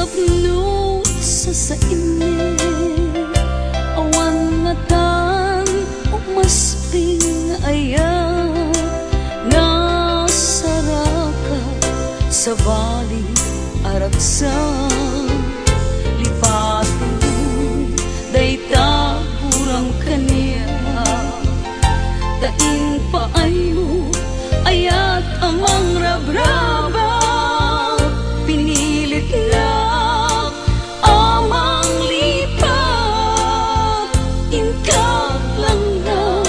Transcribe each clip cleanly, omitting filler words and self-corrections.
napno sa sainit. Awan nga tan umasping ayan, nasaraka sa bali aragsan. Lipat mo dayta kurang kaniya, tain paay mo ayat amang rabraba. Pinilit na amang lipat, inka lang na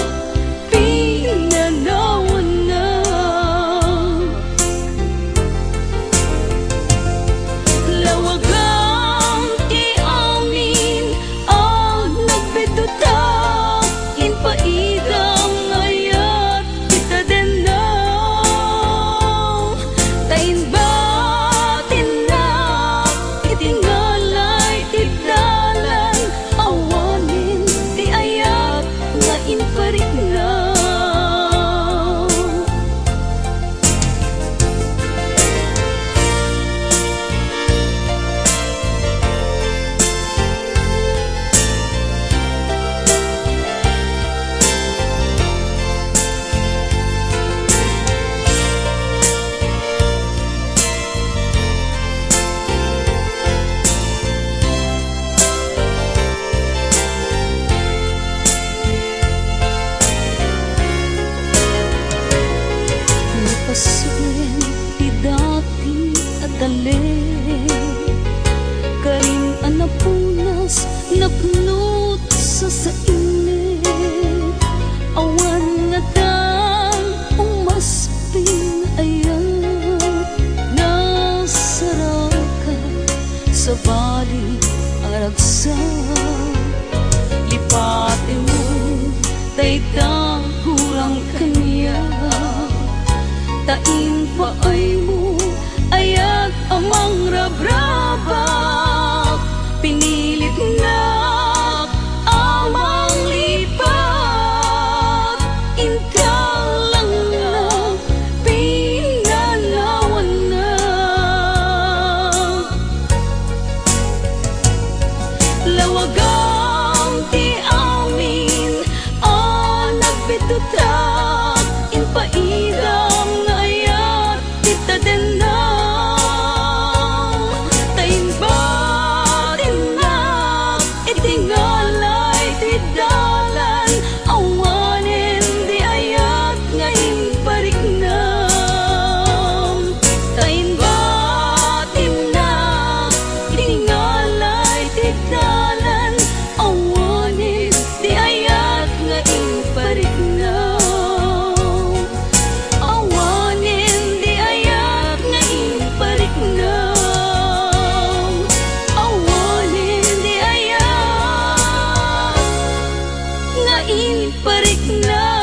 pinanawan na. Lawagang ti amin ang nagbeduta, inpaidang ayat kita din na. Tain batin na itingalay titdalan, awanin ti ayat nga inparik na. Napasukin ti dati at alin, karing anapunas napnot sa sainit. Awan nga tan umasping ayan, nasaraka sa bali aragsan. Lipatin mo dayta kurang kaniya, tain paay mo ayat amang rabraba. Pinilit na amang lipat, inka lang na pinanawan na. Lawagang ti amin ang nagbedutak, inpaidang ayat kita din na. Tain batin na itingalay titdalan, awanin di ayat nga inparik na. Tain batin na itingalay titdalan, awanin di ayat nga inparik na. Awanin di ayat nga inparik na. Awanin di ayat nga inparik na.